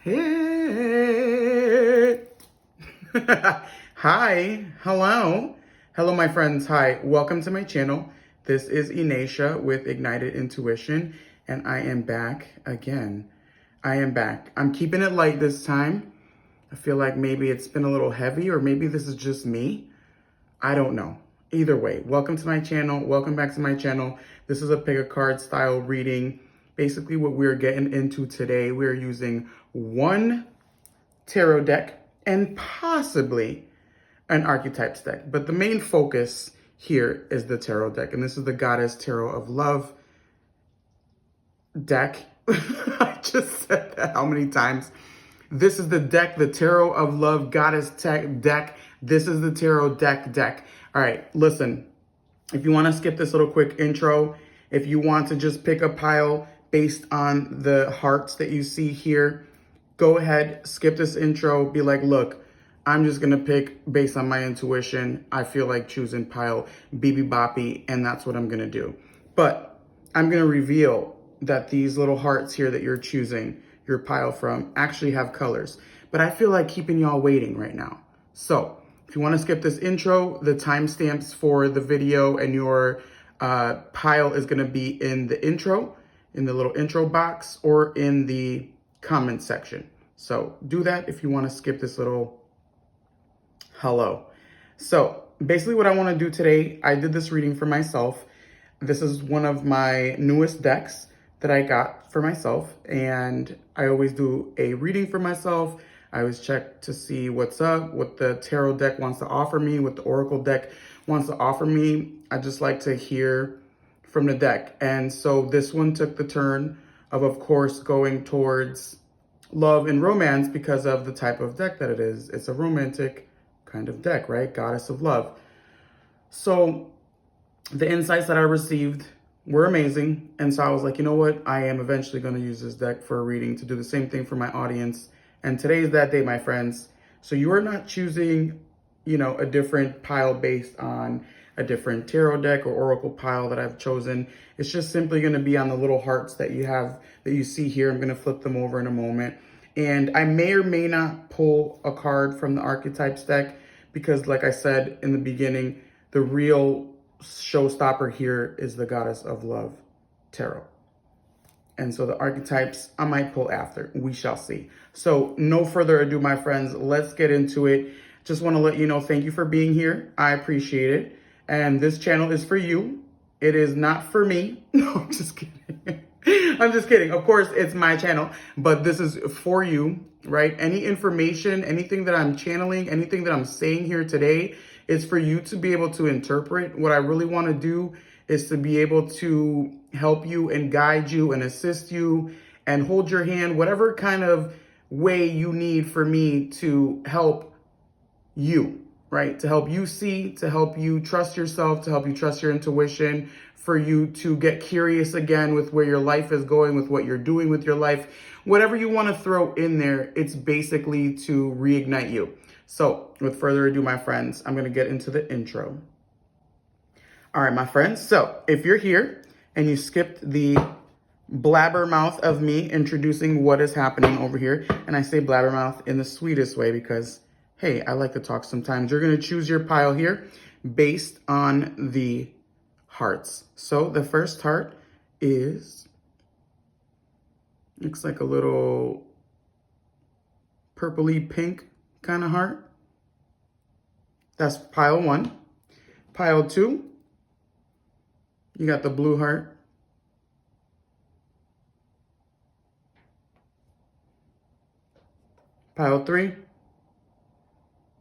Hey. Hi. Hello. Hello, my friends. Hi. Welcome to my channel. This is Ineisha with Ignited Intuition, and I am back again. I am back. I'm keeping it light this time. I feel like maybe it's been a little heavy, or maybe this is just me. I don't know. Either way, welcome to my channel. Welcome back to my channel. This is a pick a card style reading. Basically, what we're getting into today, we're using one tarot deck and possibly an archetypes deck. But the main focus here is the tarot deck. And this is the Goddess Tarot of Love deck. I just said that how many times? This is the deck, the Tarot of Love Goddess deck. This is the tarot deck. All right, listen, if you want to skip this little quick intro, if you want to just pick a pile based on the hearts that you see here, go ahead, skip this intro, be like, look, I'm just going to pick based on my intuition. I feel like choosing pile BB Boppy, and that's what I'm going to do. But I'm going to reveal that these little hearts here that you're choosing your pile from actually have colors. But I feel like keeping y'all waiting right now. So if you want to skip this intro, the timestamps for the video and your pile is going to be in the intro, in the little intro box, or in the comment section. So do that if you want to skip this little hello. So basically what I want to do today, I did this reading for myself. This is one of my newest decks that I got for myself, and I always do a reading for myself. I always check to see what's up, what the tarot deck wants to offer me, what the oracle deck wants to offer me. I just like to hear from the deck. And so this one took the turn of course, going towards love and romance because of the type of deck that it is. It's a romantic kind of deck, right? Goddess of Love. So the insights that I received were amazing. And so I was like, you know what? I am eventually going to use this deck for a reading to do the same thing for my audience. And today's that day, my friends. So you are not choosing, a different pile based on a different tarot deck or oracle pile that I've chosen. It's just simply going to be on the little hearts that you have, that you see here. I'm going to flip them over in a moment. And I may or may not pull a card from the archetypes deck because, like I said in the beginning, the real showstopper here is the Goddess of Love tarot. And so the archetypes I might pull after. We shall see. So no further ado, my friends, let's get into it. Just want to let you know, thank you for being here. I appreciate it. And this channel is for you. It is not for me. No, I'm just kidding. I'm just kidding. Of course, it's my channel, but this is for you, right? Any information, anything that I'm channeling, anything that I'm saying here today is for you to be able to interpret. What I really want to do is to be able to help you and guide you and assist you and hold your hand, whatever kind of way you need for me to help you, right? To help you see, to help you trust yourself, to help you trust your intuition, for you to get curious again with where your life is going, with what you're doing with your life. Whatever you want to throw in there, it's basically to reignite you. So with further ado, my friends, I'm going to get into the intro. All right, my friends. So if you're here and you skipped the blabbermouth of me introducing what is happening over here, and I say blabbermouth in the sweetest way because, hey, I like to talk sometimes. You're going to choose your pile here based on the hearts. So the first heart looks like a little purpley pink kind of heart. That's pile 1. Pile 2, you got the blue heart. Pile 3,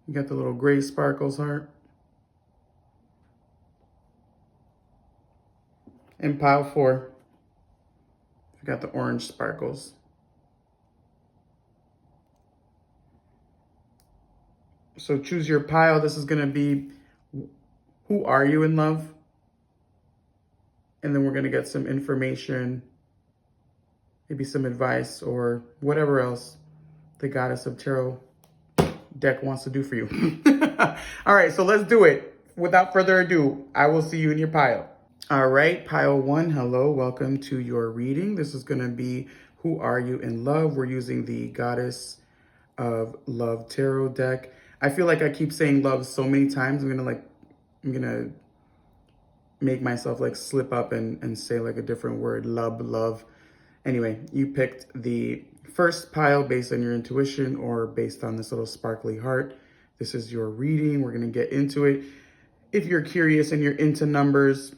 you got the little gray sparkles heart. And pile 4, you got the orange sparkles. So choose your pile. This is going to be, who are you in love? And then we're going to get some information, maybe some advice or whatever else the Goddess of Tarot deck wants to do for you. All right, so let's do it. Without further ado, I will see you in your pile. All right, pile 1, hello, welcome to your reading. This is going to be Who are you in love? We're using the Goddess of Love Tarot deck. I feel like I keep saying love so many times. I'm gonna make myself like slip up and say like a different word, love. Anyway, you picked the first pile based on your intuition or based on this little sparkly heart. This is your reading. We're gonna get into it. If you're curious and you're into numbers,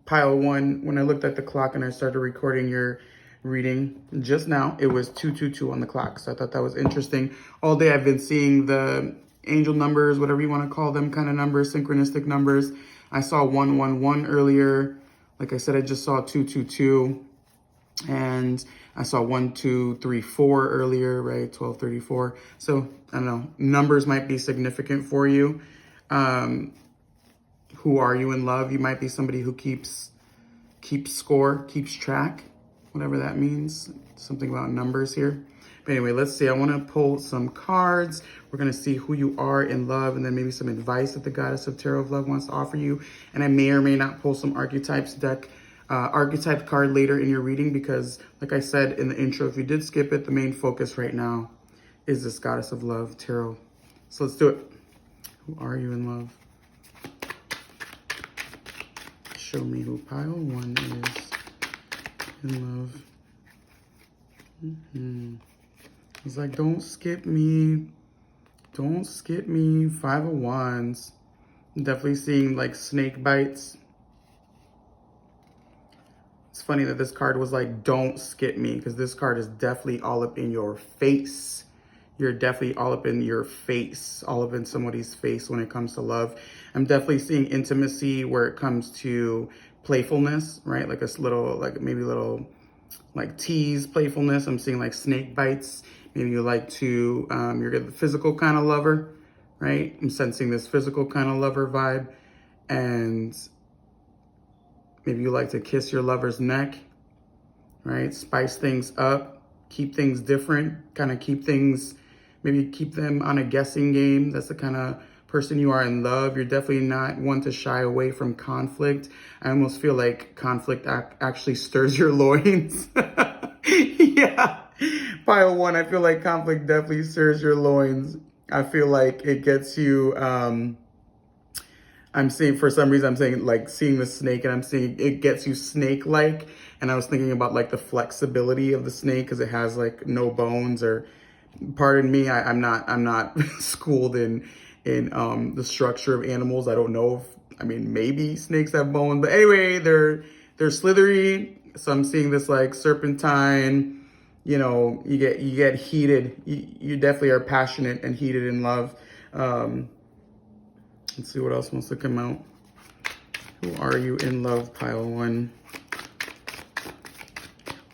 pile 1, when I looked at the clock and I started recording your reading just now, it was 222 on the clock. So I thought that was interesting. All day I've been seeing the angel numbers, whatever you want to call them, kind of numbers, synchronistic numbers. I saw 111 earlier. Like I said, I just saw 222. And I saw 1, 2, 3, 4 earlier, right? 1234. So I don't know. Numbers might be significant for you. Who are you in love? You might be somebody who keeps score, keeps track, whatever that means. Something about numbers here. But anyway, let's see. I want to pull some cards. We're going to see who you are in love and then maybe some advice that the Goddess of Tarot of Love wants to offer you. And I may or may not pull some archetypes deck, archetype card later in your reading because, like I said in the intro, if you did skip it, the main focus right now is this Goddess of Love Tarot. So let's do it. Who are you in love? Show me who pile 1 is in love. It's like, don't skip me. Don't skip me. 5 of Wands. I'm definitely seeing like snake bites. It's funny that this card was like, don't skip me, because this card is definitely all up in your face. You're definitely all up in your face, all up in somebody's face when it comes to love. I'm definitely seeing intimacy where it comes to playfulness, right? Like a little, like maybe a little like tease playfulness. I'm seeing like snake bites. Maybe you like to, you're the physical kind of lover, right? I'm sensing this physical kind of lover vibe. And maybe you like to kiss your lover's neck, right? Spice things up, keep things different, kind of keep things, maybe keep them on a guessing game. That's the kind of person you are in love. You're definitely not one to shy away from conflict. I almost feel like conflict actually stirs your loins. Yeah. Pile 1, I feel like conflict definitely stirs your loins. I feel like it gets you, I'm seeing, for some reason, I'm saying like seeing the snake and I'm seeing it gets you snake-like. And I was thinking about like the flexibility of the snake because it has like no bones, or pardon me, I'm not schooled in the structure of animals. I don't know if, I mean, maybe snakes have bones, but anyway, they're slithery. So I'm seeing this like serpentine, you know, you get heated. You definitely are passionate and heated in love. Let's see what else wants to come out. Who are you in love, pile 1?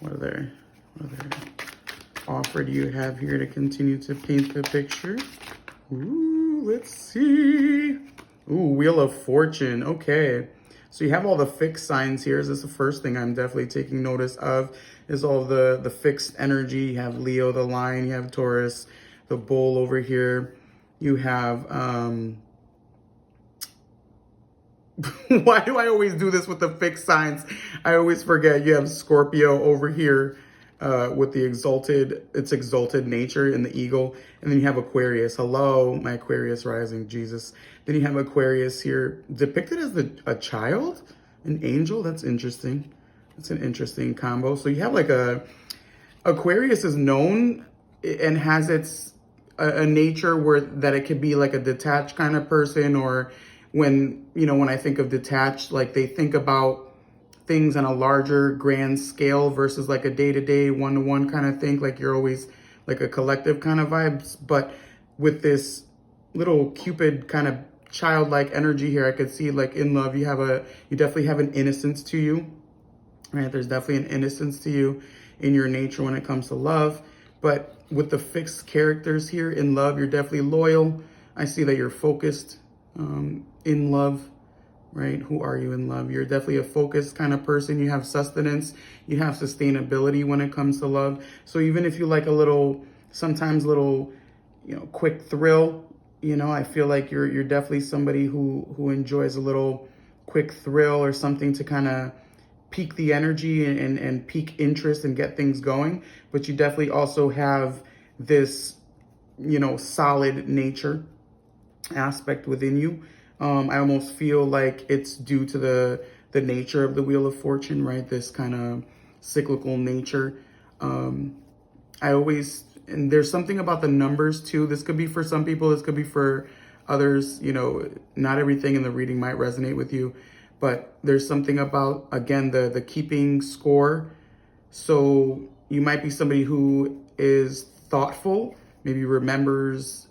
What other offer do you have here to continue to paint the picture? Ooh, let's see. Ooh, Wheel of Fortune. Okay. So you have all the fixed signs here. This is the first thing I'm definitely taking notice of, is all the fixed energy. You have Leo, the lion. You have Taurus, the bull over here. You have, why do I always do this with the fixed signs? I always forget. You have Scorpio over here with the exalted nature in the eagle. And then you have Aquarius. Hello, my Aquarius rising, Jesus. Then you have Aquarius here depicted as a child, an angel. That's interesting. That's an interesting combo. So you have like Aquarius is known and has its a nature where that it could be like a detached kind of person, or when I think of detached, like they think about things on a larger grand scale versus like a day-to-day one-to-one kind of thing. Like you're always like a collective kind of vibes, but with this little Cupid kind of childlike energy here, I could see like in love, you definitely have an innocence to you, right? There's definitely an innocence to you in your nature when it comes to love. But with the fixed characters here in love, you're definitely loyal. I see that you're focused in love, right? Who are you in love? You're definitely a focused kind of person. You have sustenance, you have sustainability when it comes to love. So even if you like sometimes little, quick thrill, I feel like you're definitely somebody who enjoys a little quick thrill or something to kind of pique the energy and pique interest and get things going. But you definitely also have this, solid nature aspect within you. I almost feel like it's due to the nature of the Wheel of Fortune, right? This kind of cyclical nature. And there's something about the numbers too. This could be for some people, this could be for others. Not everything in the reading might resonate with you, but there's something about, again, the keeping score. So you might be somebody who is thoughtful, maybe remembers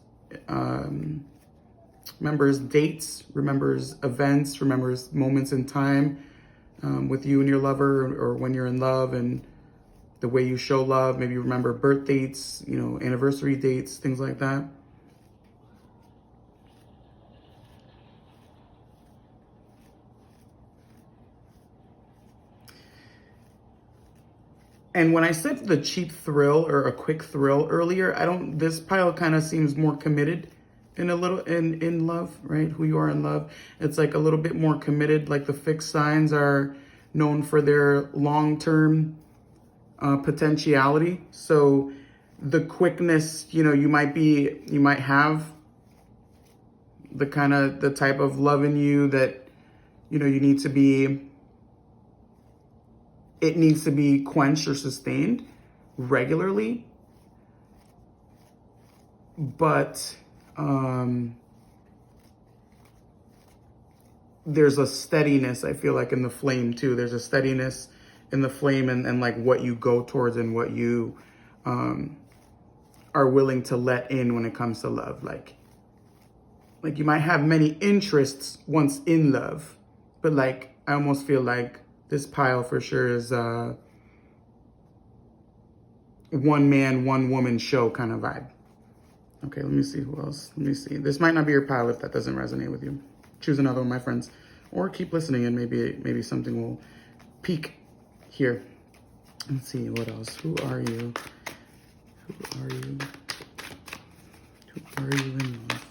dates, remembers events, remembers moments in time with you and your lover, or when you're in love, and the way you show love. Maybe remember birth dates, anniversary dates, things like that. And when I said the cheap thrill or a quick thrill earlier, this pile kind of seems more committed in love, right? Who you are in love. It's like a little bit more committed. Like the fixed signs are known for their long-term potentiality. So the quickness, you might have the type of love in you that, it needs to be quenched or sustained regularly. But there's a steadiness, I feel like, in the flame too. There's a steadiness in the flame, and like what you go towards and what you are willing to let in when it comes to love. Like you might have many interests once in love, but like I almost feel like this pile for sure is one man, one woman show kind of vibe. Okay, let me see who else. Let me see. This might not be your pile if that doesn't resonate with you. Choose another one, my friends, or keep listening and maybe something will peak here. Let's see, what else? Who are you? Who are you? Who are you in love?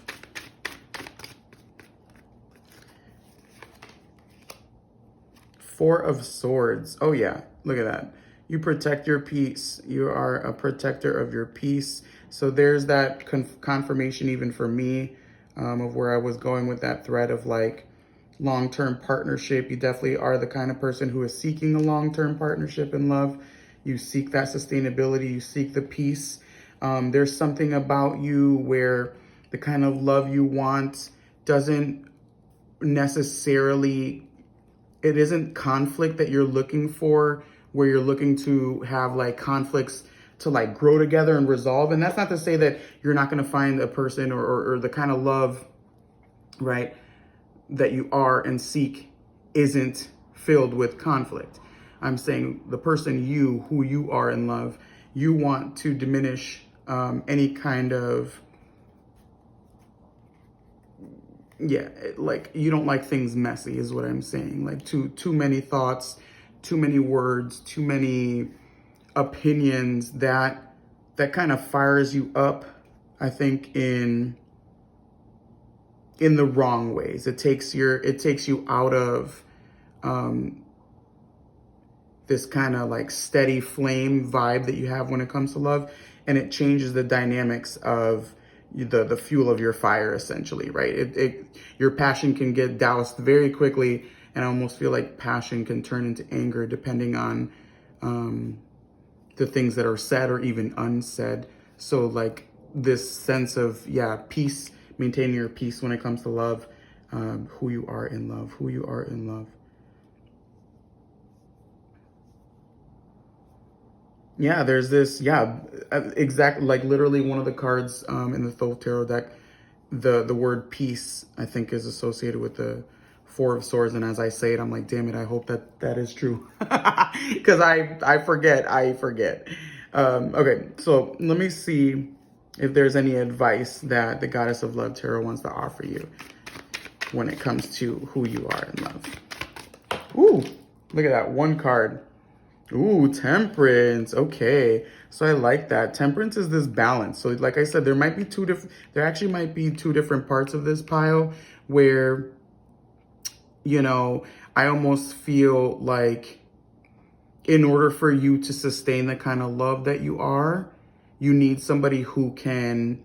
Four of Swords. Oh yeah, look at that. You protect your peace. You are a protector of your peace. So there's that confirmation even for me of where I was going with that thread of like long-term partnership. You definitely are the kind of person who is seeking a long-term partnership in love. You seek that sustainability. You seek the peace. There's something about you where the kind of love you want doesn't necessarily, it isn't conflict that you're looking for, where you're looking to have like conflicts to like grow together and resolve. And that's not to say that you're not going to find a person or the kind of love, right, that you are and seek isn't filled with conflict. I'm saying the person who you are in love, you want to diminish any kind of, like you don't like things messy is what I'm saying. Like too many thoughts, too many words, too many opinions that kind of fires you up, I think, in the wrong ways. It takes you out of this kind of like steady flame vibe that you have when it comes to love, and it changes the dynamics of the fuel of your fire, essentially, right? Your passion can get doused very quickly, and I almost feel like passion can turn into anger depending on the things that are said or even unsaid. So like this sense of, peace, maintaining your peace when it comes to love, who you are in love, who you are in love. Yeah, there's this, exactly, like literally one of the cards in the Thoth Tarot deck, the word peace, I think, is associated with the Four of Swords. And as I say it, I'm like, damn it, I hope that is true. Because I forget. Okay, so let me see if there's any advice that the Goddess of Love Tarot wants to offer you when it comes to who you are in love. Ooh, look at that, one card. Ooh, Temperance. Okay, so I like that. Temperance is this balance. So like I said, there actually might be two different parts of this pile where, I almost feel like in order for you to sustain the kind of love that you are, you need somebody who can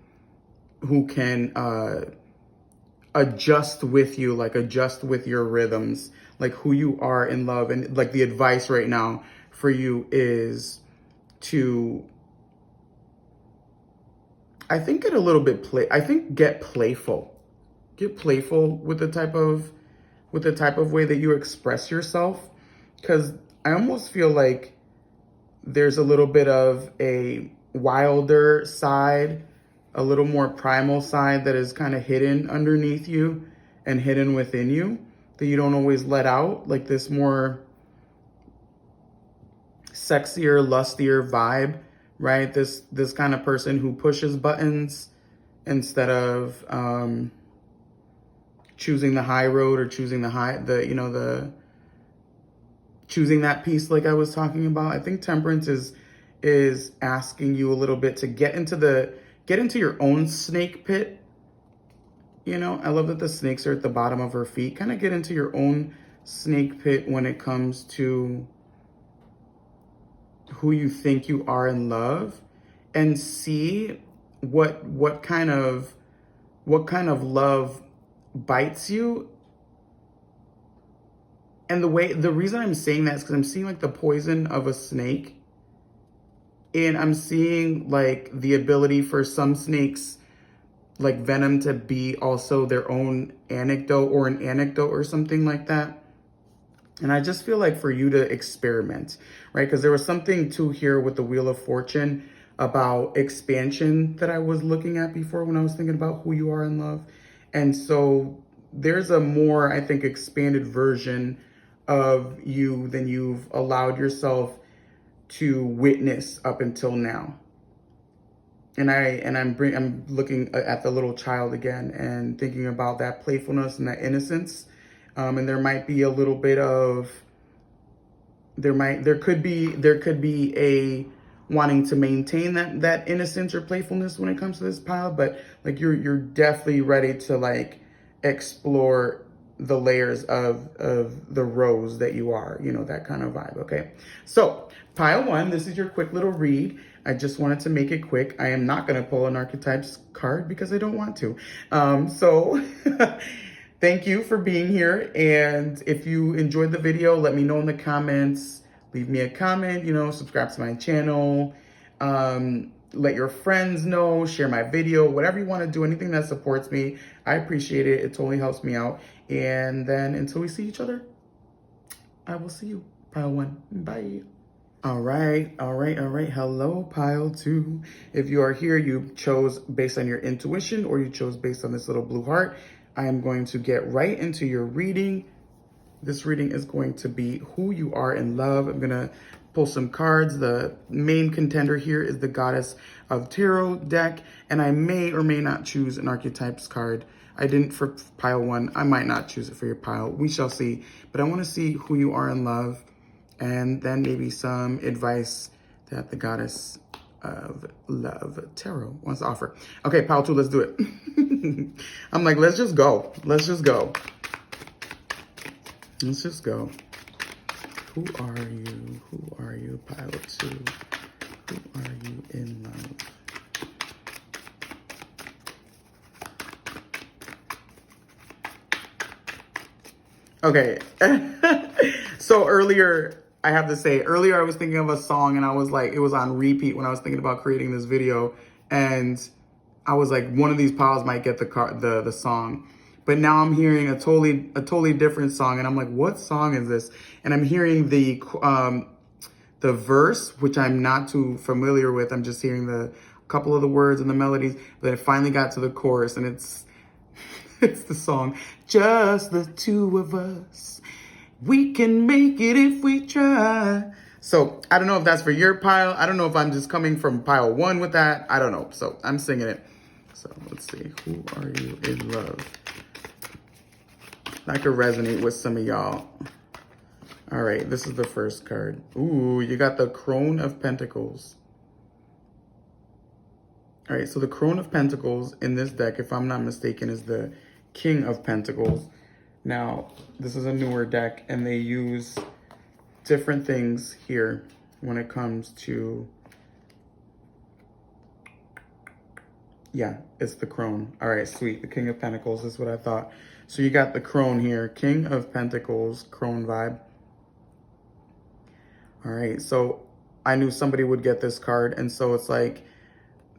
adjust with you, like adjust with your rhythms, like who you are in love. And like the advice right now for you is to, I think, get a little bit get playful. Get playful with the type of way that you express yourself. Because I almost feel like there's a little bit of a wilder side, a little more primal side that is kind of hidden underneath you and hidden within you that you don't always let out. Like this more sexier, lustier vibe, right? This kind of person who pushes buttons instead of choosing the high road or choosing choosing that piece like I was talking about. I think temperance is asking you a little bit to get into your own snake pit. You know, I love that the snakes are at the bottom of her feet. Kind of get into your own snake pit when it comes to who you think you are in love, and see what kind of love bites you. And the reason I'm saying that is because I'm seeing like the poison of a snake. And I'm seeing like the ability for some snakes, like venom, to be also their own anecdote or an anecdote or something like that. And I just feel like for you to experiment, right? Because there was something too here with the Wheel of Fortune about expansion that I was looking at before when I was thinking about who you are in love. And so there's a more, I think, expanded version of you than you've allowed yourself to witness up until now. And I'm looking at the little child again and thinking about that playfulness and that innocence. And there might be a little bit of, there could be a wanting to maintain that innocence or playfulness when it comes to this pile, but like you're definitely ready to like explore the layers of the rose that you are, you know, that kind of vibe. Okay, so pile one, this is your quick little read. I just wanted to make it quick. I am not going to pull an archetypes card because I don't want to. So thank you for being here. And if you enjoyed the video, let me know in the comments. Leave me a comment, you know, subscribe to my channel. Let your friends know, share my video, whatever you want to do, anything that supports me. I appreciate it. It totally helps me out. And then until we see each other, I will see you. Pile one. Bye. All right. Hello, pile two. If you are here, you chose based on your intuition or you chose based on this little blue heart. I am going to get right into your reading. This reading is going to be who you are in love. I'm going to pull some cards. The main contender here is the Goddess of Tarot deck, and I may or may not choose an archetypes card. I didn't for pile one. I might not choose it for your pile. We shall see. But I want to see who you are in love, and then maybe some advice that the Goddess of Love Tarot wants to offer. Okay, pile two, let's do it. I'm like, let's just go. Let's just go. Let's just go. Who are you? Who are you, pile two? Who are you in love? Okay. So earlier, I have to say, earlier I was thinking of a song and I was like, it was on repeat when I was thinking about creating this video. And I was like, one of these piles might get the song. But now I'm hearing a totally different song, and I'm like, what song is this? And I'm hearing the verse, which I'm not too familiar with. I'm just hearing the couple of the words and the melodies. But I finally got to the chorus, and it's the song, just the two of us. We can make it if we try. So I don't know if that's for your pile. I don't know if I'm just coming from pile one with that. I don't know. So I'm singing it. So let's see. Who are you in love? I could resonate with some of y'all. All right, this is the first card. Ooh, you got the Crone of Pentacles. All right, so the Crone of Pentacles in this deck, if I'm not mistaken, is the King of Pentacles. Now, this is a newer deck, and they use different things here when it comes to, yeah, it's the crone. All right, sweet. The King of Pentacles is what I thought. So you got the crone here, King of Pentacles, crone vibe. All right, so I knew somebody would get this card. And so it's like,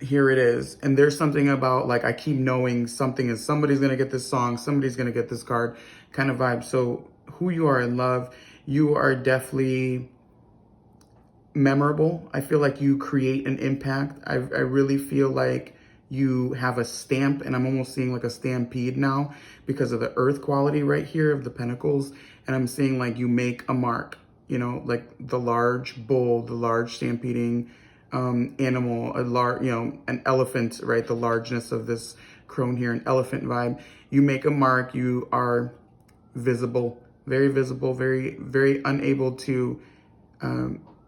here it is. And there's something about like, I keep knowing something is somebody's going to get this song. Somebody's going to get this card kind of vibe. So who you are in love, you are definitely memorable. I feel like you create an impact. I really feel like you have a stamp, and I'm almost seeing like a stampede now because of the earth quality right here of the pentacles. And I'm seeing like you make a mark, you know, like the large bull, the large stampeding animal, a large, you know, an elephant, right? The largeness of this crone here, an elephant vibe. You make a mark, you are visible, very, very unable to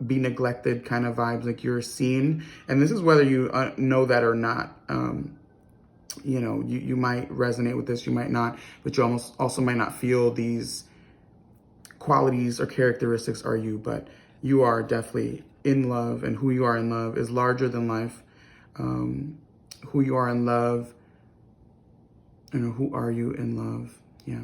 be neglected kind of vibes, like you're seen. And this is whether you know that or not. You know, you might resonate with this, you might not, but you also might not feel these qualities or characteristics are you, but you are definitely in love, and who you are in love is larger than life. Who you are in love, you know, who are you in love? Yeah.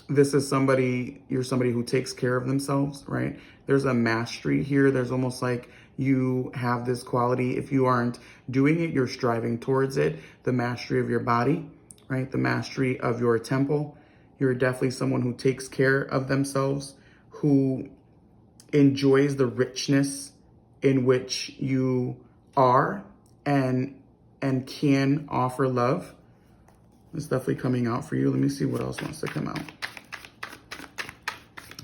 This is somebody, you're somebody who takes care of themselves, right? There's a mastery here. There's almost like you have this quality. If you aren't doing it, you're striving towards it. The mastery of your body, right? The mastery of your temple. You're definitely someone who takes care of themselves, who enjoys the richness in which you are and can offer love. It's definitely coming out for you. Let me see what else wants to come out.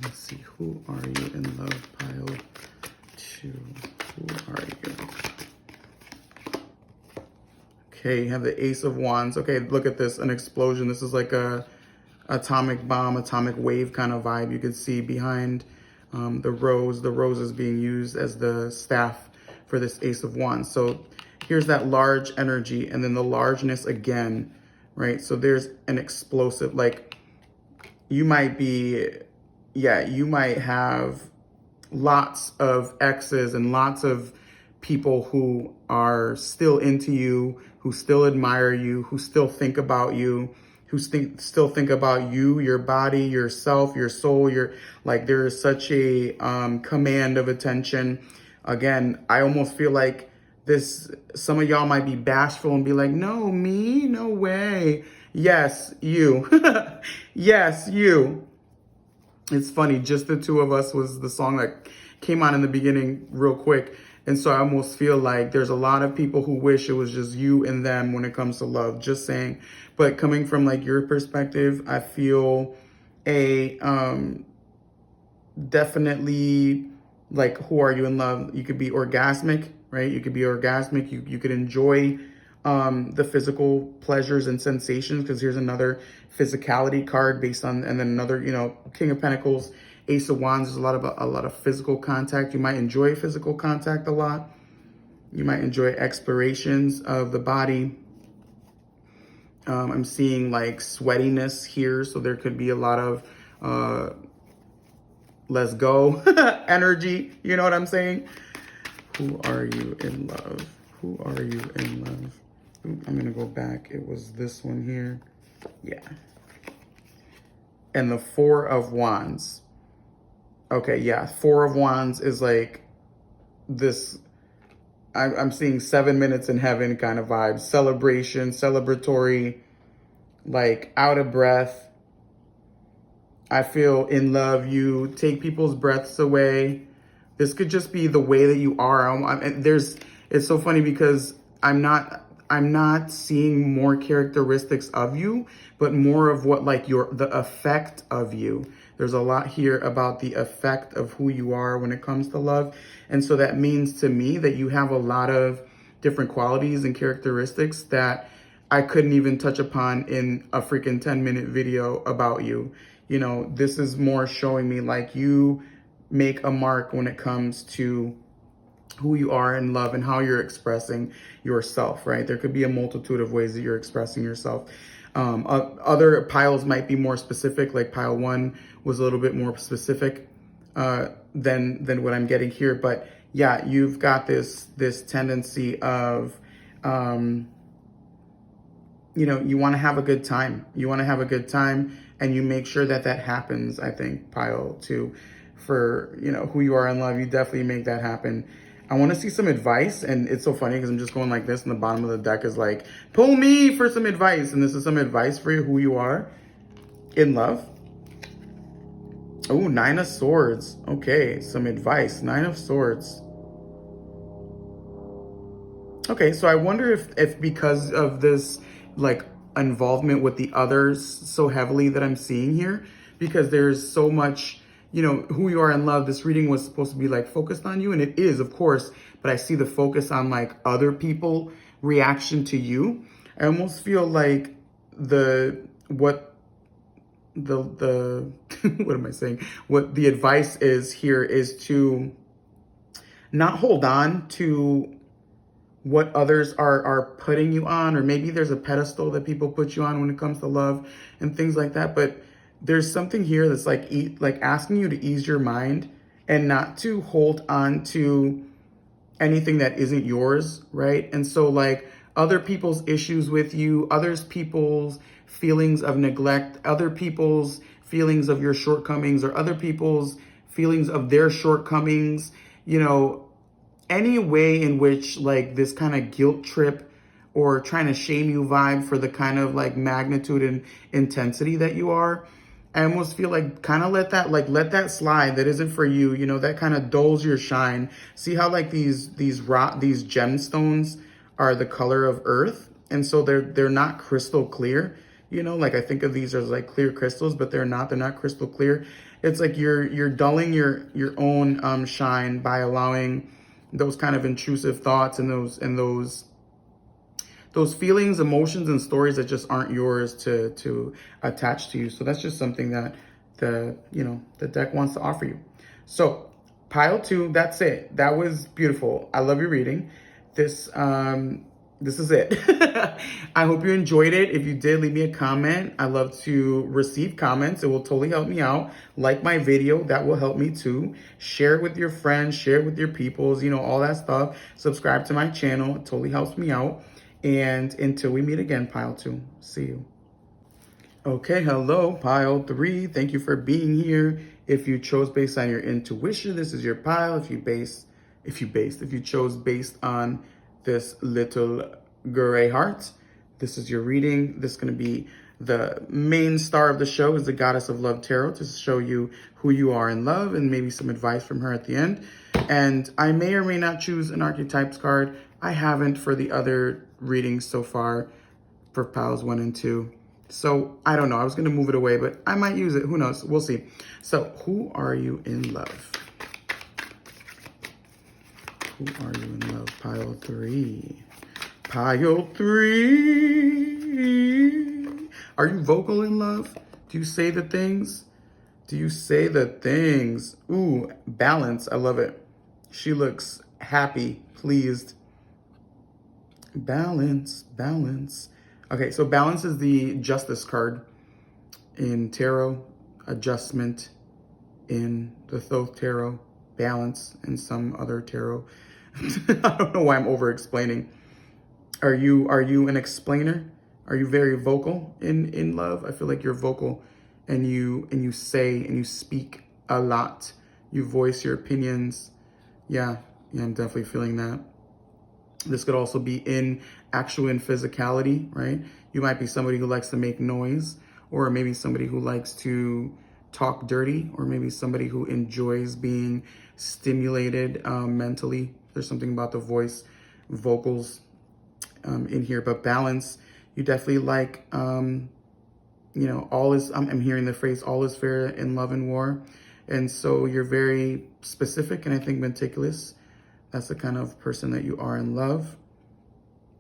Let's see, who are you in love, pile 2? Who are you? Okay, you have the Ace of Wands. Okay, look at this, an explosion. This is like a atomic bomb, atomic wave kind of vibe. You can see behind the rose. The rose is being used as the staff for this Ace of Wands. So here's that large energy, and then the largeness again, right? So there's an explosive, like you might be, yeah, you might have lots of exes and lots of people who are still into you, who still admire you, who still think about you, who still think about you, your body, yourself, your soul. Your, like, there is such a command of attention. Again, I almost feel like this, some of y'all might be bashful and be like, no, me, no way. Yes, you. Yes, you. It's funny, just the two of us was the song that came on in the beginning real quick. And so I almost feel like there's a lot of people who wish it was just you and them when it comes to love, just saying. But coming from like your perspective, I feel a definitely like, who are you in love? You could be orgasmic, right? You could be orgasmic. You could enjoy the physical pleasures and sensations, because here's another physicality card based on, and then another, you know, King of Pentacles, Ace of Wands is a lot of physical contact. You might enjoy physical contact a lot. You might enjoy explorations of the body. I'm seeing like sweatiness here, so there could be a lot of let's go energy. You know what I'm saying? Who are you in love? Who are you in love? Ooh, I'm gonna go back. It was this one here. Yeah. And the Four of Wands. Okay, yeah. Four of Wands is like this. I'm seeing 7 minutes in heaven kind of vibes. Celebration, celebratory, like out of breath. I feel in love. You take people's breaths away. This could just be the way that you are. It's so funny because I'm not seeing more characteristics of you, but more of what, like, the effect of you. There's a lot here about the effect of who you are when it comes to love. And so that means to me that you have a lot of different qualities and characteristics that I couldn't even touch upon in a freaking 10-minute video about you. You know, this is more showing me like you make a mark when it comes to who you are in love and how you're expressing yourself, right? There could be a multitude of ways that you're expressing yourself. Other piles might be more specific, like pile 1 was a little bit more specific. than what I'm getting here. But yeah, you've got this tendency of, you want to have a good time. You want to have a good time, and you make sure that happens. I think pile two, for who you are in love, you definitely make that happen. I want to see some advice, and it's so funny because I'm just going like this, and the bottom of the deck is like, pull me for some advice, and this is some advice for you, who you are in love. Oh, 9 of Swords. Okay, some advice. 9 of Swords. Okay, so I wonder if because of this, like, involvement with the others so heavily that I'm seeing here, because there's so much, who you are in love, this reading was supposed to be, like, focused on you, and it is, of course, but I see the focus on, like, other people reaction to you. I almost feel like what am I saying? What the advice is here is to not hold on to what others are putting you on, or maybe there's a pedestal that people put you on when it comes to love and things like that. But there's something here that's like asking you to ease your mind and not to hold on to anything that isn't yours, right? And so, like, other people's issues with you, others people's feelings of neglect, other people's feelings of your shortcomings, or other people's feelings of their shortcomings, any way in which, like, this kind of guilt trip or trying to shame you vibe for the kind of, like, magnitude and intensity that you are, I almost feel like kind of let that slide. That isn't for you. That kind of dulls your shine. See how, like, these gemstones are the color of earth, and so they're not crystal clear. Like, I think of these as like clear crystals, but they're not. They're not crystal clear. It's like you're dulling your own shine by allowing those kind of intrusive thoughts and those feelings, emotions, and stories that just aren't yours to attach to you. So that's just something that the deck wants to offer you. So pile 2, that's it. That was beautiful. I love your reading. This is it. I hope you enjoyed it. If you did, leave me a comment. I love to receive comments. It will totally help me out. Like my video, that will help me too. Share it with your friends, share it with your peoples, all that stuff. Subscribe to my channel. It totally helps me out. And until we meet again, pile 2, see you. Okay, hello, pile 3. Thank you for being here. If you chose based on your intuition, this is your pile. If you chose based on this little gray heart, this is your reading. This is going to be the main star of the show, is the Goddess of Love Tarot, to show you who you are in love and maybe some advice from her at the end. And I may or may not choose an archetypes card. I haven't for the other readings so far for piles 1 and 2. So I don't know. I was going to move it away, but I might use it. Who knows? We'll see. So who are you in love? Who are you in love? Pile 3. Pile 3. Are you vocal in love? Do you say the things? Do you say the things? Ooh, balance. I love it. She looks happy, pleased. Balance, balance. Okay, so balance is the Justice card in tarot, adjustment in the Thoth tarot, balance in some other tarot. I don't know why I'm over explaining. Are you an explainer? Are you very vocal in love? I feel like you're vocal, and you say and you speak a lot. You voice your opinions. Yeah, I'm definitely feeling that. This could also be in physicality, right? You might be somebody who likes to make noise, or maybe somebody who likes to talk dirty, or maybe somebody who enjoys being stimulated mentally. There's something about the voice, vocals in here. But balance, you definitely like, I'm hearing the phrase, all is fair in love and war. And so you're very specific and I think meticulous. That's the kind of person that you are in love.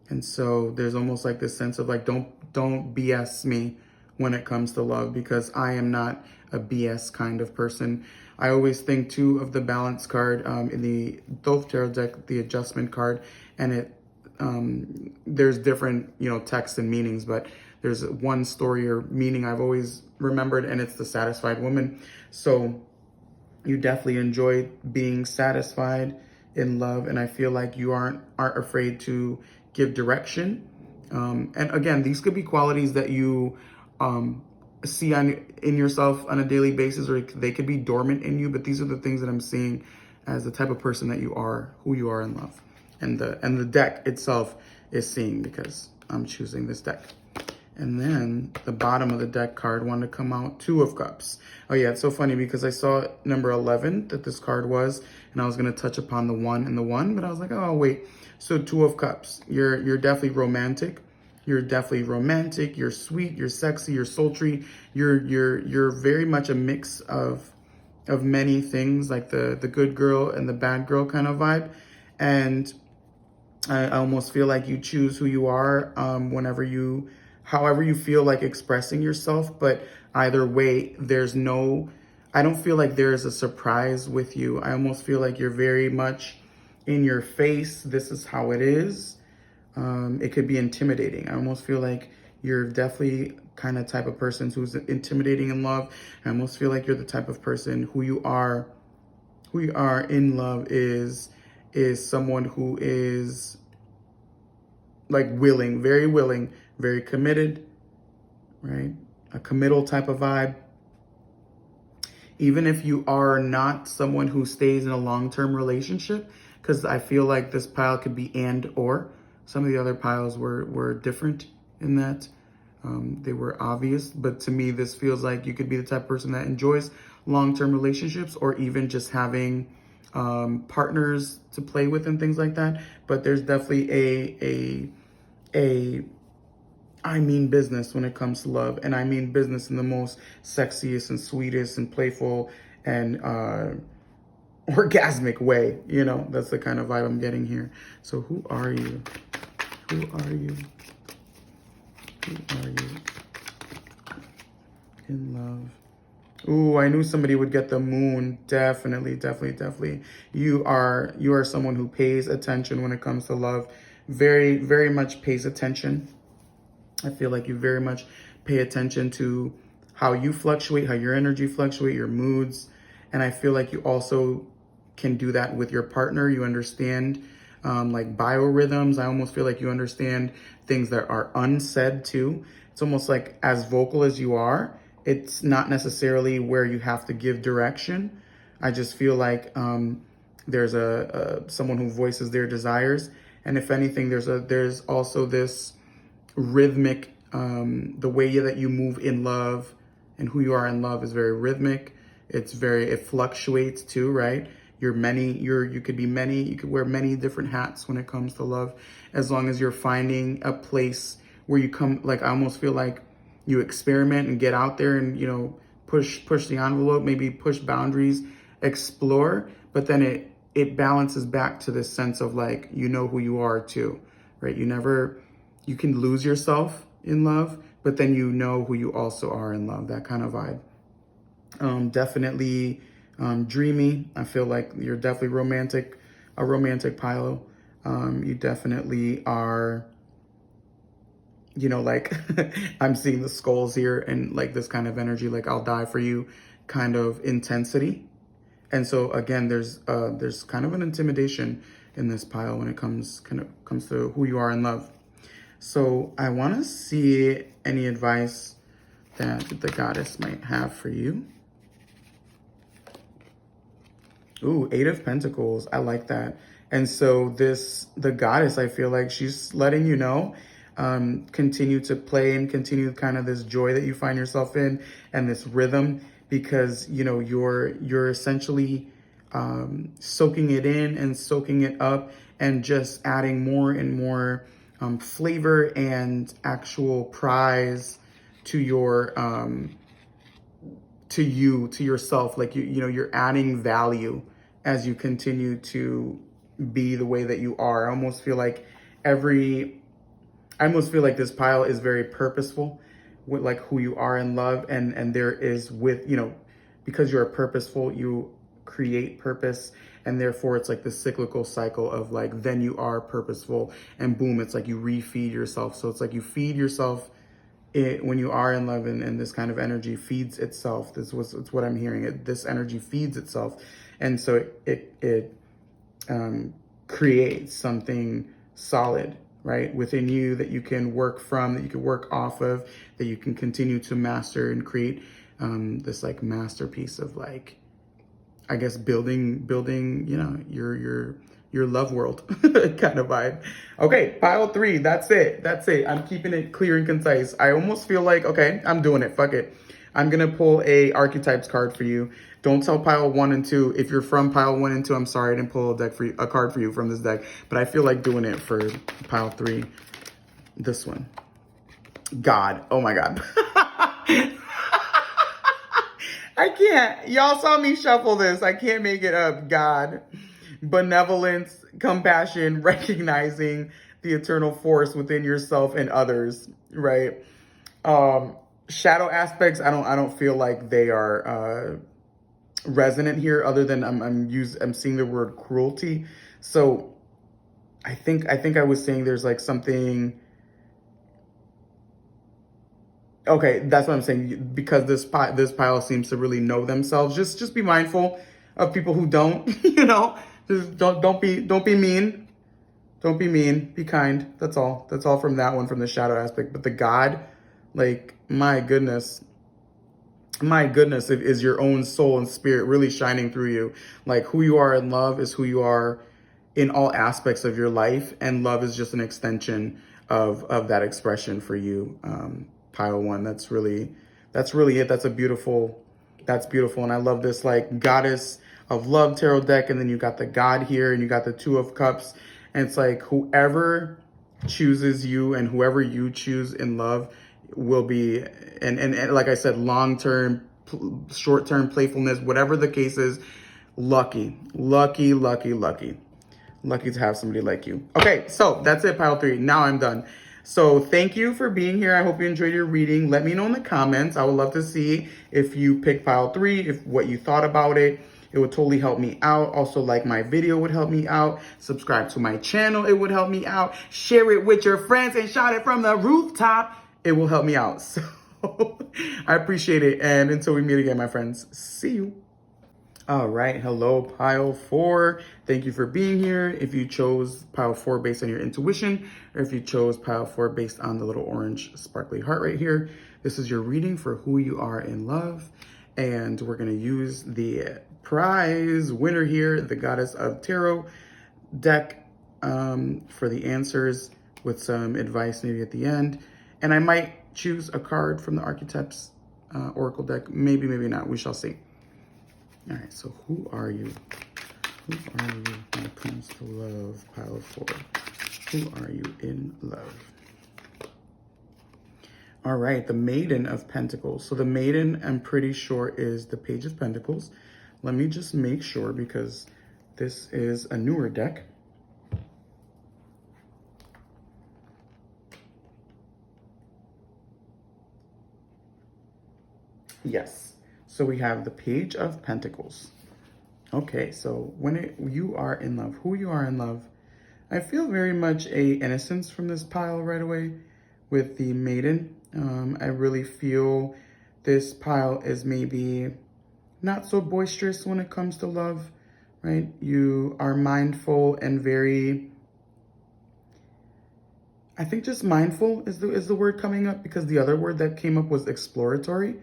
And so there's almost like this sense of like, don't BS me when it comes to love, because I am not a BS kind of person. I always think too of the balance card in the Thoth Tarot deck, the adjustment card, and it there's different, texts and meanings, but there's one story or meaning I've always remembered, and it's the satisfied woman. So You definitely enjoy being satisfied in love, and I feel like you aren't afraid to give direction. And again, these could be qualities that you um, see in yourself on a daily basis, or they could be dormant in you. But these are the things that I'm seeing as the type of person that you are, who you are in love, and the deck itself is seeing, because I'm choosing this deck. And then the bottom of the deck card wanted to come out, Two of Cups. Oh yeah, it's so funny because I saw number 11 that this card was, and I was gonna touch upon the 1 and the 1, but I was like, oh wait. So Two of Cups, you're definitely romantic. You're definitely romantic. You're sweet. You're sexy. You're sultry. You're very much a mix of many things, like the good girl and the bad girl kind of vibe. And I almost feel like you choose who you are whenever you, however you feel like expressing yourself. But either way, I don't feel like there's a surprise with you. I almost feel like you're very much in your face. This is how it is. It could be intimidating. I almost feel like you're definitely kind of type of person who's intimidating in love. I almost feel like you're the type of person who you are in love is someone who is like willing, very committed, right? A committal type of vibe. Even if you are not someone who stays in a long-term relationship, because I feel like this pile could be and or. Some of the other piles were different in that. They were obvious, but to me, this feels like you could be the type of person that enjoys long-term relationships, or even just having partners to play with and things like that. But there's definitely I mean business when it comes to love, and I mean business in the most sexiest and sweetest and playful and orgasmic way. You know, that's the kind of vibe I'm getting here. So who are you? Who are you? Who are you in love? Ooh, I knew somebody would get the Moon. Definitely. You are someone who pays attention when it comes to love. Very much pays attention. I feel like you very much pay attention to how you fluctuate, how your energy fluctuate, your moods. And I feel like you also can do that with your partner. You understand like biorhythms. I almost feel like you understand things that are unsaid too. It's almost like as vocal as you are, it's not necessarily where you have to give direction. I just feel like there's someone who voices their desires. And if anything, there's also this rhythmic, the way that you move in love and who you are in love is very rhythmic. It fluctuates too, right? You could wear many different hats when it comes to love, as long as you're finding a place where you come, like, I almost feel like you experiment and get out there and, push the envelope, maybe push boundaries, explore, but then it balances back to this sense of like, who you are too, right? You can lose yourself in love, but then you know who you also are in love, that kind of vibe. Definitely dreamy. I feel like you're definitely a romantic pile. You definitely are, like I'm seeing the skulls here and like this kind of energy, like I'll die for you kind of intensity. And so again, there's kind of an intimidation in this pile when it comes to who you are in love. So I want to see any advice that the goddess might have for you. Ooh, Eight of Pentacles. I like that. And so the goddess, I feel like she's letting you know, continue to play and continue kind of this joy that you find yourself in and this rhythm, because, you're essentially soaking it in and soaking it up and just adding more and more flavor and actual prize to your to yourself. Like you're adding value as you continue to be the way that you are. I almost feel like this pile is very purposeful with like who you are in love, and there is because you're purposeful, you create purpose, and therefore it's like the cyclical cycle of like, then you are purposeful and boom, it's like you refeed yourself. So it's like you feed yourself when you are in love, and this kind of energy feeds itself. It's what I'm hearing. This energy feeds itself, and so it creates something solid, right, within you that you can work from, that you can work off of, that you can continue to master and create this like masterpiece of like, I guess, building, you know, your love world kind of vibe. Okay, pile 3, that's it. I'm keeping it clear and concise. I almost feel like, okay, I'm doing it, fuck it. I'm gonna pull a archetypes card for you. Don't tell pile 1 and 2. If you're from pile 1 and 2, I'm sorry I didn't pull a card for you from this deck, but I feel like doing it for pile 3. This one. God, oh my God. I can't. Y'all saw me shuffle this. I can't make it up. God. Benevolence, compassion, recognizing the eternal force within yourself and others, right? Shadow aspects, I don't feel like they are resonant here, other than I'm seeing the word cruelty. So I think I was saying there's like something. Okay, that's what I'm saying, because this pile seems to really know themselves. Just be mindful of people who don't, you know. Just don't be mean. Don't be mean. Be kind. That's all. That's all from that one, from the shadow aspect. But the God, like, my goodness, is your own soul and spirit really shining through you. Like, who you are in love is who you are in all aspects of your life, and love is just an extension of that expression for you. Pile 1, that's really it. That's beautiful, and I love this like goddess of love tarot deck, and then you got the God here, and you got the 2 of Cups, and it's like whoever chooses you and whoever you choose in love will be, and like I said, long-term, short-term playfulness, whatever the case is, lucky to have somebody like you. Okay, so that's it, pile 3. Now I'm done. So thank you for being here. I hope you enjoyed your reading. Let me know in the comments. I would love to see if you picked pile 3, if what you thought about it. It would totally help me out. Also, like my video would help me out. Subscribe to my channel. It would help me out. Share it with your friends and shout it from the rooftop. It will help me out. So I appreciate it. And until we meet again, my friends, see you. All right, hello, pile 4. Thank you for being here. If you chose pile 4 based on your intuition, or if you chose pile 4 based on the little orange sparkly heart right here, this is your reading for who you are in love. And we're gonna use the prize winner here, the Goddess of Tarot deck, for the answers, with some advice maybe at the end. And I might choose a card from the Archetypes Oracle deck. Maybe, maybe not, we shall see. All right, so who are you? Who are you when it comes to love, pile 4? Who are you in love? All right, the Maiden of Pentacles. So the Maiden, I'm pretty sure, is the Page of Pentacles. Let me just make sure, because this is a newer deck. Yes. So we have the Page of Pentacles. Okay, so when you are in love, who you are in love, I feel very much a innocence from this pile right away with the Maiden. I really feel this pile is maybe not so boisterous when it comes to love, right? You are mindful and very, I think just mindful is the word coming up, because the other word that came up was exploratory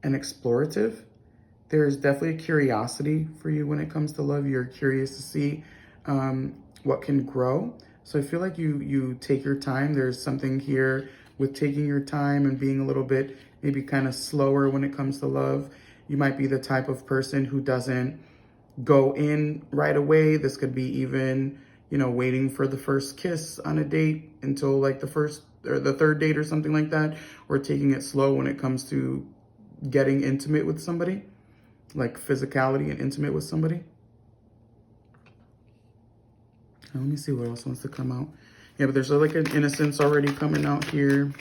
and explorative. There's definitely a curiosity for you when it comes to love. You're curious to see what can grow. So I feel like you take your time. There's something here with taking your time and being a little bit maybe kind of slower when it comes to love. You might be the type of person who doesn't go in right away. This could be even, you know, waiting for the first kiss on a date until like the first or the third date or something like that, or taking it slow when it comes to getting intimate with somebody, like physicality and intimate with somebody. Let me see what else wants to come out. Yeah, but there's like an innocence already coming out here.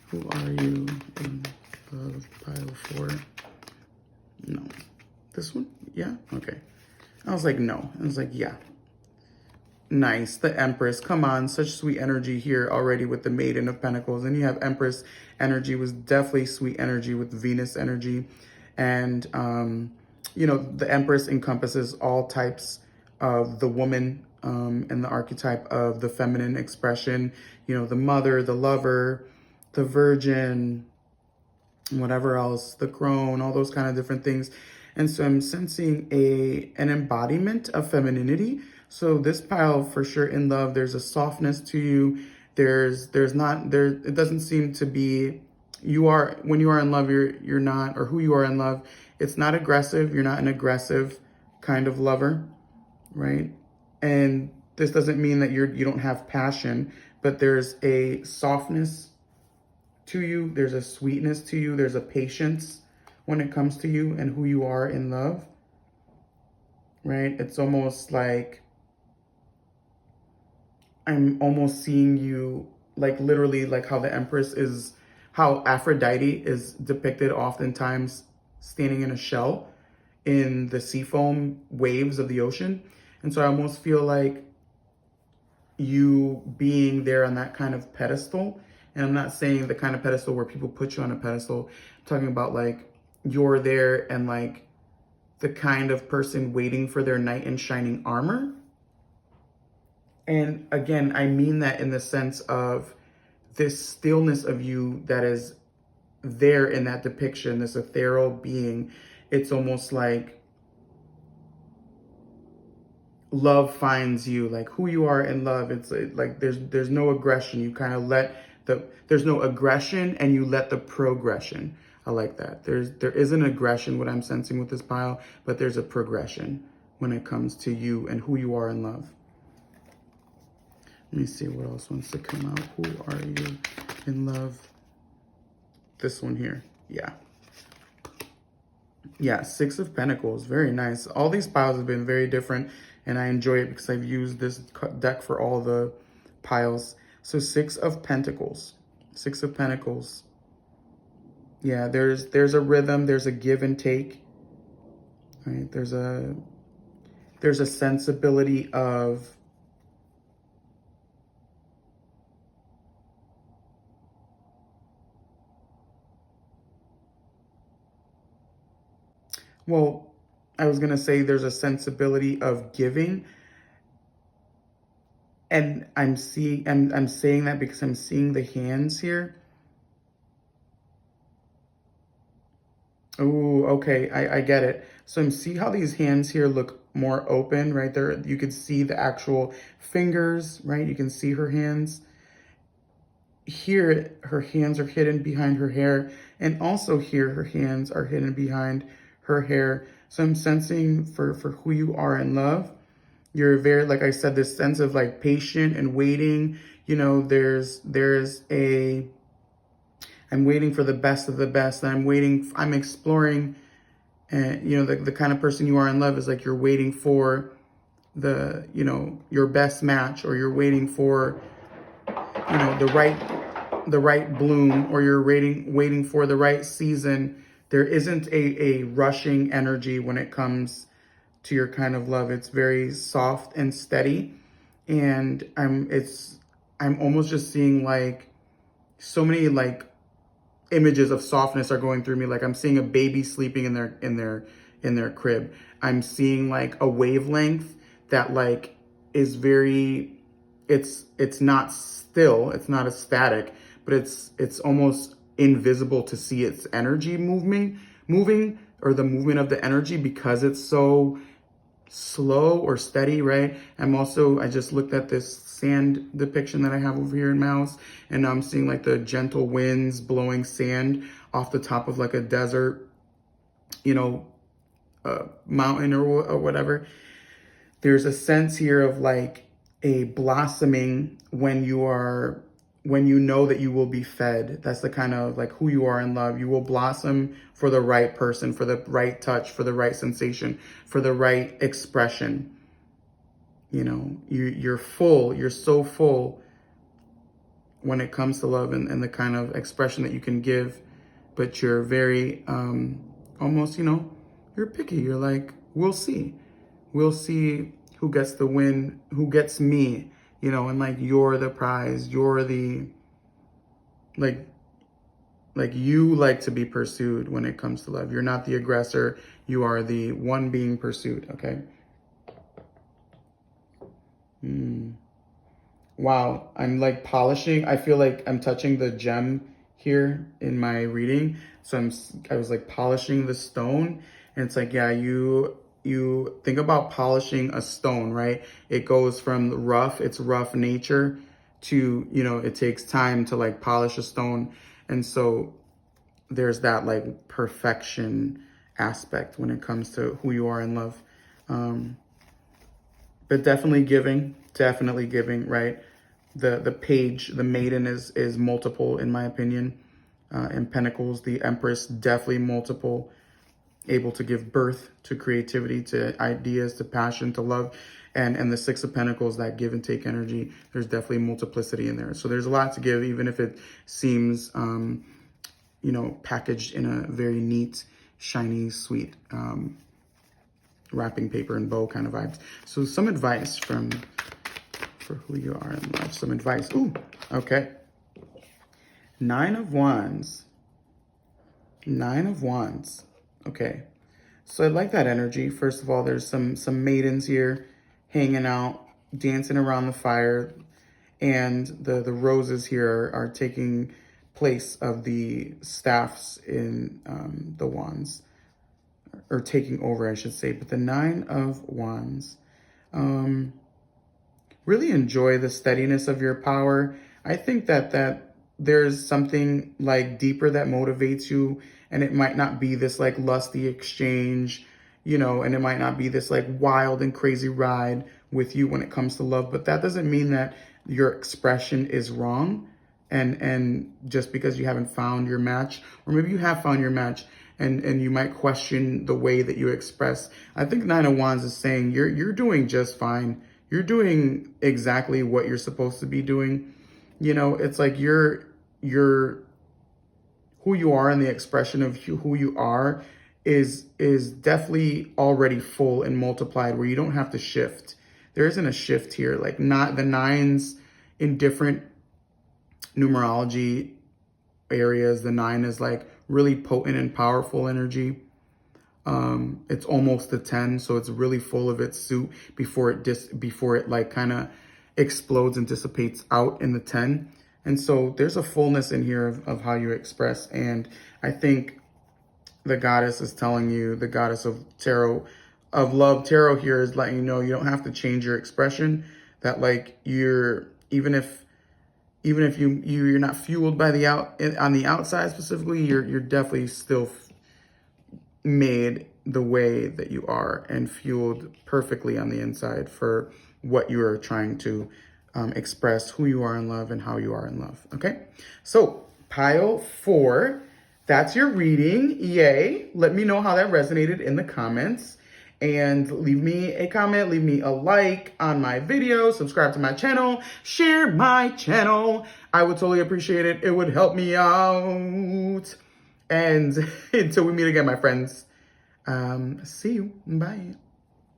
Who are you in love, pile 4? No. This one? Yeah? Okay. I was like, no. I was like, yeah. Nice. The Empress. Come on. Such sweet energy here already with the Maiden of Pentacles. And you have Empress energy was definitely sweet energy with Venus energy. And, you know, the Empress encompasses all types of the woman and the archetype of the feminine expression. You know, the mother, the lover, the virgin, whatever else, the crone, all those kind of different things. And so I'm sensing an embodiment of femininity. So this pile for sure in love, there's a softness to you. There's not there, it doesn't seem to be, you are, when you are in love, you're not, or who you are in love, it's not aggressive. You're not an aggressive kind of lover, right? And this doesn't mean that you don't have passion, but there's a softness to you, there's a sweetness to you, there's a patience when it comes to you and who you are in love, right? It's almost like I'm almost seeing you like literally like how the Empress is, how Aphrodite is depicted oftentimes standing in a shell in the seafoam waves of the ocean. And so I almost feel like you being there on that kind of pedestal. And I'm not saying the kind of pedestal where people put you on a pedestal. I'm talking about like you're there and like the kind of person waiting for their knight in shining armor. And again, I mean that in the sense of this stillness of you that is there in that depiction, this ethereal being. It's almost like love finds you, like who you are in love. It's like there's no aggression. You kind of let there's no aggression and you let the progression. I like that. There is an aggression, what I'm sensing with this pile, but there's a progression when it comes to you and who you are in love. Let me see what else wants to come out. Who are you in love? This one here. Yeah. Yeah, Six of Pentacles. Very nice. All these piles have been very different, and I enjoy it because I've used this deck for all the piles. So Six of Pentacles. Six of Pentacles. Yeah, there's a rhythm. There's a give and take. Right? There's a sensibility of well, I was going to say there's a sensibility of giving. And I'm saying that because I'm seeing the hands here. Oh, okay, I get it. So I'm see how these hands here look more open, right there. You could see the actual fingers, right? You can see her hands. Here, her hands are hidden behind her hair. And also here, her hands are hidden behind her hair. So I'm sensing for who you are in love. You're very, like I said, this sense of like patient and waiting. You know, there's a, I'm waiting for the best of the best. And I'm exploring, and you know, the kind of person you are in love is like you're waiting for the, you know, your best match, or you're waiting for, you know, the right bloom, or you're waiting for the right season. There isn't a rushing energy when it comes to your kind of love. It's very soft and steady. And I'm almost just seeing like so many like images of softness are going through me. Like I'm seeing a baby sleeping in their crib. I'm seeing like a wavelength that like is very, it's not still, it's not a static, but it's almost invisible to see its energy moving, or the movement of the energy, because it's so slow or steady, right? I just looked at this sand depiction that I have over here in my house, and now I'm seeing like the gentle winds blowing sand off the top of like a desert, you know, mountain or whatever. There's a sense here of like a blossoming when you know that you will be fed. That's the kind of like who you are in love. You will blossom for the right person, for the right touch, for the right sensation, for the right expression. You know, you're full. You're so full when it comes to love and the kind of expression that you can give. But you're very, almost, you know, you're picky. You're like, we'll see. We'll see who gets the win, who gets me, you know, and like you're the prize, you're the like you like to be pursued when it comes to love. You're not the aggressor, you are the one being pursued, okay? Wow, I'm like polishing. I feel like I'm touching the gem here in my reading. So I was like polishing the stone, and it's like, yeah, you think about polishing a stone, right? It goes from rough, its rough nature to, you know, it takes time to like polish a stone. And so there's that like perfection aspect when it comes to who you are in love. But definitely giving, right? The page, the maiden is multiple in my opinion. In Pentacles, the Empress, definitely multiple, able to give birth to creativity, to ideas, to passion, to love. And the Six of Pentacles, that give and take energy, there's definitely multiplicity in there. So there's a lot to give, even if it seems, you know, packaged in a very neat, shiny, sweet, wrapping paper and bow kind of vibes. So some advice for who you are in love. Some advice. Ooh, okay. 9 of Wands. 9 of Wands. Okay. So I like that energy. First of all, there's some maidens here hanging out, dancing around the fire. And the roses here are taking place of the staffs in the wands. Or taking over, I should say. But the 9 of Wands. Really enjoy the steadiness of your power. I think that there's something like deeper that motivates you, and it might not be this like lusty exchange, you know, and it might not be this like wild and crazy ride with you when it comes to love, but that doesn't mean that your expression is wrong. And just because you haven't found your match, or maybe you have found your match, and you might question the way that you express. I think 9 of Wands is saying you're doing just fine. You're doing exactly what you're supposed to be doing. You know, it's like you're who you are, and the expression of who you are is definitely already full and multiplied, where you don't have to shift. There isn't a shift here. Like, not the 9s in different numerology areas. The 9 is like really potent and powerful energy. It's almost a 10, so it's really full of its suit before it like kind of explodes and dissipates out in the 10. And so there's a fullness in here of how you express. And I think the goddess is telling you, the goddess of tarot, of love tarot here, is letting you know you don't have to change your expression. That like even if you're not fueled by on the outside specifically, you're definitely still made the way that you are, and fueled perfectly on the inside for what you are trying to express, who you are in love and how you are in love. Okay, so pile 4, that's your reading. Yay. Let me know how that resonated in the comments, and leave me a comment, leave me a like on my video, subscribe to my channel, share my channel. I would totally appreciate it. It would help me out. And until we meet again, my friends, see you. Bye.